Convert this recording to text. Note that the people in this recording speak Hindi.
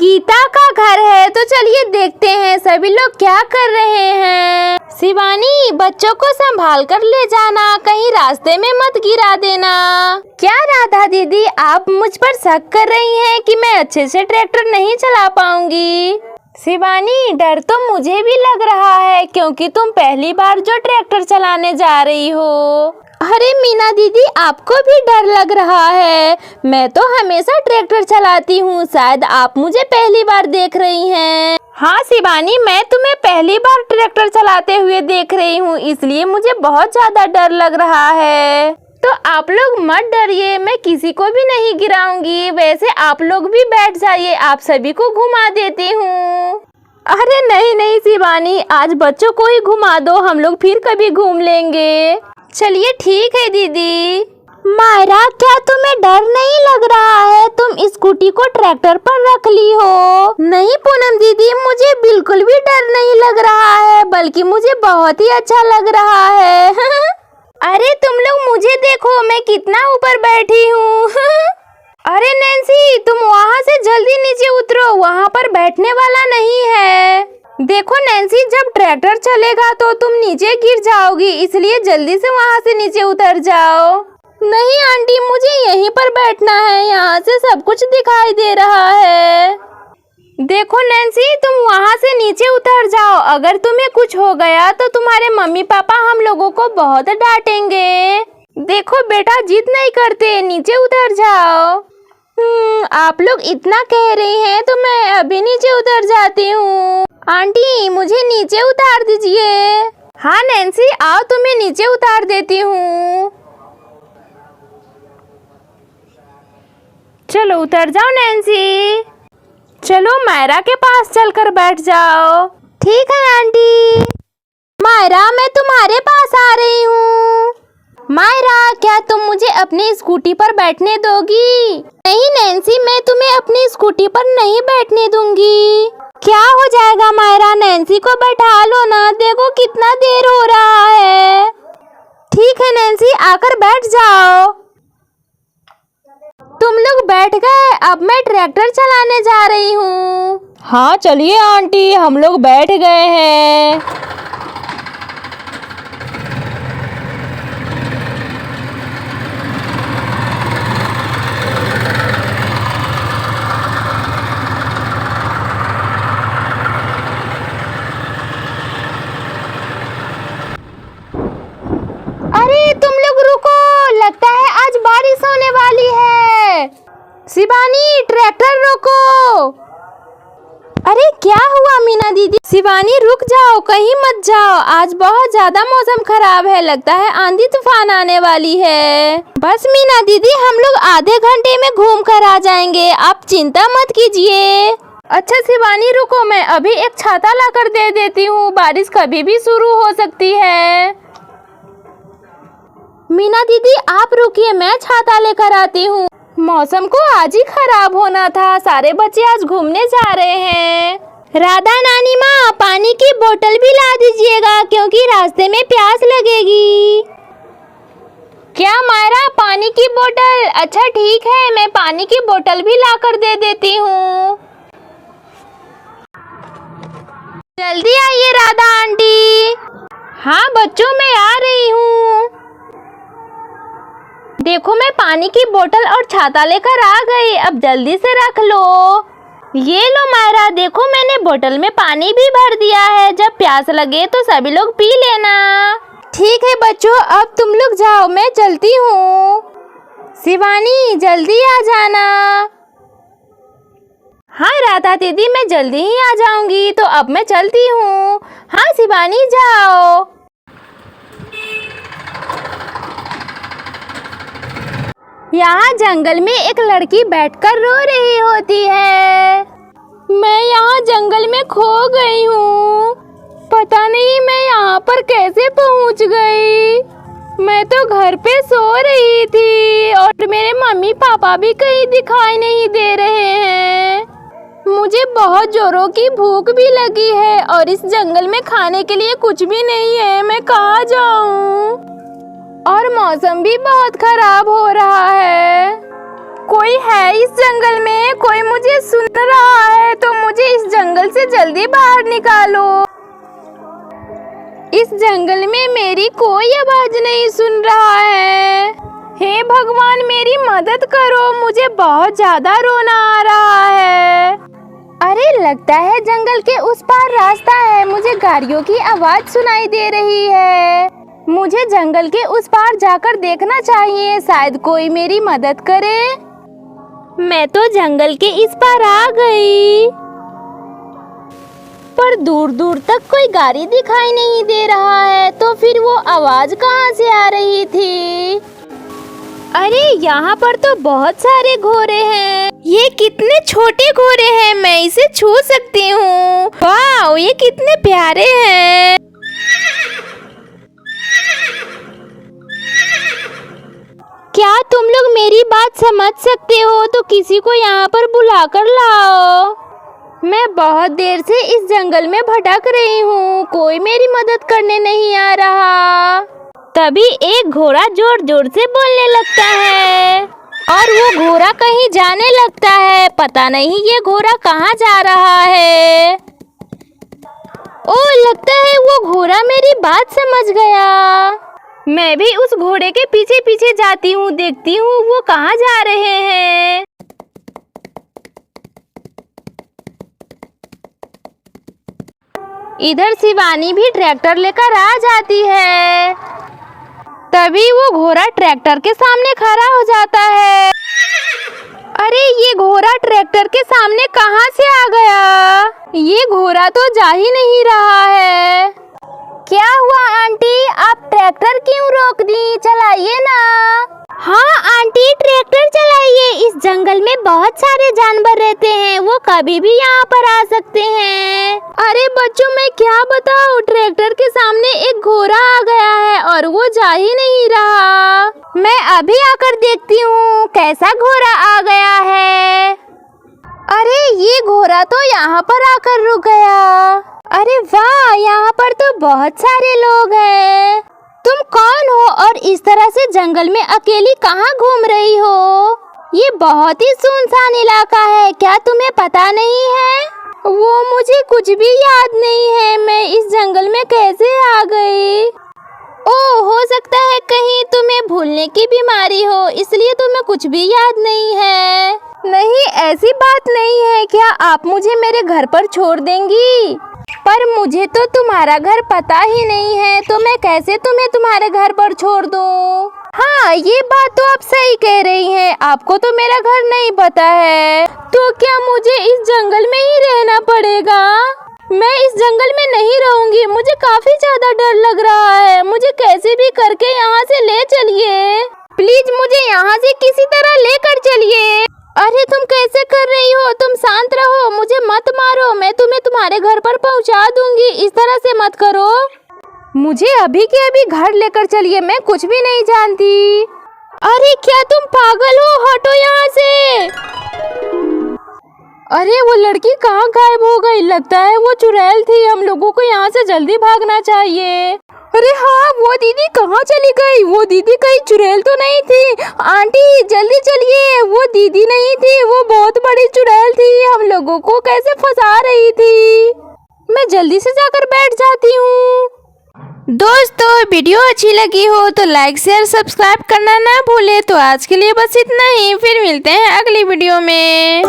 गीता का घर है, तो चलिए देखते हैं सभी लोग क्या कर रहे हैं। शिवानी, बच्चों को संभाल कर ले जाना, कहीं रास्ते में मत गिरा देना। क्या राधा दीदी, आप मुझ पर शक कर रही हैं कि मैं अच्छे से ट्रैक्टर नहीं चला पाऊंगी? शिवानी, डर तो मुझे भी लग रहा है क्योंकि तुम पहली बार जो ट्रैक्टर चलाने जा रही हो। अरे मीना दीदी, आपको भी डर लग रहा है? मैं तो हमेशा ट्रैक्टर चलाती हूँ, शायद आप मुझे पहली बार देख रही हैं। हाँ शिवानी, मैं तुम्हें पहली बार ट्रैक्टर चलाते हुए देख रही हूँ, इसलिए मुझे बहुत ज्यादा डर लग रहा है। तो आप लोग मत डरिए, मैं किसी को भी नहीं गिराऊंगी। वैसे आप लोग भी बैठ जाइए, आप सभी को घुमा देती हूँ। अरे नहीं नहीं शिवानी, आज बच्चों को ही घुमा दो, हम लोग फिर कभी घूम लेंगे। चलिए ठीक है दीदी। मायरा, क्या तुम्हें डर नहीं लग रहा है? तुम स्कूटी को ट्रैक्टर पर रख ली हो। नहीं पूनम दीदी, मुझे बिल्कुल भी डर नहीं लग रहा है, बल्कि मुझे बहुत ही अच्छा लग रहा है। अरे तुम लोग मुझे देखो, मैं कितना ऊपर बैठी हूँ। अरे नैन्सी, तुम वहाँ से जल्दी नीचे उतरो, वहाँ पर बैठने वाला नहीं है। देखो नैन्सी, जब ट्रैक्टर चलेगा तो तुम नीचे गिर जाओगी, इसलिए जल्दी से वहाँ से नीचे उतर जाओ। नहीं आंटी, मुझे यहीं पर बैठना है, यहाँ से सब कुछ दिखाई दे रहा है। देखो नैन्सी, तुम वहाँ से नीचे उतर जाओ, अगर तुम्हें कुछ हो गया तो तुम्हारे मम्मी पापा हम लोगों को बहुत डांटेंगे। देखो बेटा, जिद नहीं करते, नीचे उतर जाओ। आप लोग इतना कह रही हैं तो मैं अभी नीचे उतर जाती हूँ। आंटी, मुझे नीचे उतार दीजिए। हाँ नैन्सी, आओ तुम्हें नीचे उतार देती हूँ। चलो उतर जाओ नैन्सी। चलो मायरा के पास चलकर बैठ जाओ। ठीक है आंटी। मायरा, मैं तुम्हारे पास आ रही हूँ। मायरा, क्या तुम मुझे अपनी स्कूटी पर बैठने दोगी? नहीं नैन्सी, मैं तुम्हें अपनी स्कूटी पर नहीं बैठने दूंगी। क्या हो जाएगा मायरा, नैन्सी को बैठा लो ना, देखो कितना देर हो रहा है। ठीक है नैन्सी, आकर बैठ जाओ। तुम लोग बैठ गए, अब मैं ट्रैक्टर चलाने जा रही हूँ। हाँ चलिए आंटी, हम लोग बैठ गए हैं। अरे तुम लोग रुको, लगता है आज बारिश होने वाली है। शिवानी, ट्रैक्टर रोको। अरे क्या हुआ मीना दीदी? शिवानी रुक जाओ, कहीं मत जाओ, आज बहुत ज्यादा मौसम खराब है, लगता है आंधी तूफान आने वाली है। बस मीना दीदी, हम लोग आधे घंटे में घूम कर आ जाएंगे, आप चिंता मत कीजिए। अच्छा शिवानी रुको, मैं अभी एक छाता लाकर दे देती हूँ, बारिश कभी भी शुरू हो सकती है। मीना दीदी आप रुकिए, मैं छाता लेकर आती हूँ। मौसम को आज ही खराब होना था, सारे बच्चे आज घूमने जा रहे हैं। राधा नानी माँ, पानी की बोतल भी ला दीजिएगा क्योंकि रास्ते में प्यास लगेगी। क्या मायरा, पानी की बोतल? अच्छा ठीक है, मैं पानी की बोतल भी लाकर दे देती हूँ। जल्दी आइए राधा आंटी। हाँ बच्चों, मैं आ रही हूँ। देखो मैं पानी की बोतल और छाता लेकर आ गई, अब जल्दी से रख लो। ये लो मायरा, देखो मैंने बोतल में पानी भी भर दिया है, जब प्यास लगे तो सभी लोग पी लेना। ठीक है बच्चों, अब तुम लोग जाओ, मैं चलती हूँ। शिवानी जल्दी आ जाना। हाँ राधा दीदी, मैं जल्दी ही आ जाऊंगी, तो अब मैं चलती हूँ। हाँ शिवानी जाओ। यहाँ जंगल में एक लड़की बैठकर रो रही होती है। मैं यहाँ जंगल में खो गई हूँ, पता नहीं मैं यहाँ पर कैसे पहुँच गई। मैं तो घर पे सो रही थी और मेरे मम्मी पापा भी कहीं दिखाई नहीं दे रहे हैं। मुझे बहुत जोरों की भूख भी लगी है और इस जंगल में खाने के लिए कुछ भी नहीं है, मैं कहाँ जाऊँ? और मौसम भी बहुत खराब हो रहा है। कोई है इस जंगल में? कोई मुझे सुन रहा है से जल्दी बाहर निकालो। इस जंगल में मेरी कोई आवाज नहीं सुन रहा है। हे भगवान, मेरी मदद करो, मुझे बहुत ज्यादा रोना आ रहा है। अरे लगता है जंगल के उस पार रास्ता है। मुझे गाड़ियों की आवाज सुनाई दे रही है। मुझे जंगल के उस पार जाकर देखना चाहिए, शायद कोई मेरी मदद करे। मैं तो जंगल के इस पार आ गई, पर दूर दूर तक कोई गाड़ी दिखाई नहीं दे रहा है। तो फिर वो आवाज कहाँ से आ रही थी? अरे यहाँ पर तो बहुत सारे घोड़े हैं। ये कितने छोटे घोड़े हैं, मैं इसे छू सकती हूँ। वाह, ये कितने प्यारे हैं। क्या तुम लोग मेरी बात समझ सकते हो? तो किसी को यहाँ पर बुला कर लाओ। मैं बहुत देर से इस जंगल में भटक रही हूँ, कोई मेरी मदद करने नहीं आ रहा। तभी एक घोड़ा जोर जोर से बोलने लगता है और वो घोड़ा कहीं जाने लगता है। पता नहीं ये घोड़ा कहाँ जा रहा है। ओ, लगता है वो घोड़ा मेरी बात समझ गया। मैं भी उस घोड़े के पीछे पीछे जाती हूँ, देखती हूँ वो कहाँ जा रहे हैं। इधर शिवानी भी ट्रैक्टर लेकर आ जाती है। तभी वो घोड़ा ट्रैक्टर के सामने खड़ा हो जाता है। अरे ये घोड़ा ट्रैक्टर के सामने कहाँ से आ गया? ये घोड़ा तो जा ही नहीं रहा है। क्या हुआ आंटी, आप ट्रैक्टर क्यों रोक दी? चलाइए ना। हाँ आंटी, ट्रैक्टर चलाइए। इस जंगल में बहुत सारे जानवर रहते हैं, वो कभी भी यहाँ पर आ सकते हैं। अरे बच्चों, मैं क्या बताऊँ, ट्रैक्टर के सामने एक घोड़ा आ गया है और वो जा ही नहीं रहा। मैं अभी आकर देखती हूँ कैसा घोड़ा आ गया है। अरे ये घोड़ा तो यहाँ पर आकर रुक गया। अरे वाह, यहाँ पर तो बहुत सारे लोग हैं। तुम कौन हो और इस तरह से जंगल में अकेली कहाँ घूम रही हो? ये बहुत ही सुनसान इलाका है, क्या तुम्हें पता नहीं है? वो मुझे कुछ भी याद नहीं है, मैं इस जंगल में कैसे आ गई? ओह, हो सकता है कहीं तुम्हें भूलने की बीमारी हो, इसलिए तुम्हें कुछ भी याद नहीं है। नहीं, ऐसी बात नहीं है। क्या आप मुझे मेरे घर पर छोड़ देंगी? पर मुझे तो तुम्हारा घर पता ही नहीं है, तो मैं कैसे तुम्हें तुम्हारे घर पर छोड़ दूँ? हाँ, ये बात तो आप सही कह रही हैं। आपको तो मेरा घर नहीं पता है, तो क्या मुझे इस जंगल में ही रहना पड़ेगा? मैं इस जंगल में नहीं रहूंगी, मुझे काफी ज्यादा डर लग रहा है। मुझे कैसे भी करके यहाँ से ले चलिए, प्लीज मुझे यहाँ से किसी तरह लेकर चलिए। अरे तुम कैसे कर रही हो? तुम शांत रहो, मुझे मत मारो, मैं तुम्हें तुम्हारे घर पर पहुँचा दूंगी। इस तरह से मत करो, मुझे अभी के अभी घर लेकर चलिए, मैं कुछ भी नहीं जानती। अरे क्या तुम पागल हो? हटो यहाँ से। अरे वो लड़की कहाँ गायब हो गई? लगता है वो चुड़ैल थी। हम लोगों को यहाँ से जल्दी भागना चाहिए। अरे हाँ, वो दीदी कहाँ चली गई? वो दीदी कहीं चुड़ैल तो नहीं थी? आंटी जल्दी चलिए, वो दीदी नहीं थी, वो बहुत बड़ी चुड़ैल थी, हम लोगों को कैसे फंसा रही थी। मैं जल्दी से जाकर बैठ जाती हूँ। दोस्तों, वीडियो अच्छी लगी हो तो लाइक शेयर सब्सक्राइब करना ना भूले। तो आज के लिए बस इतना ही, फिर मिलते हैं अगली वीडियो में।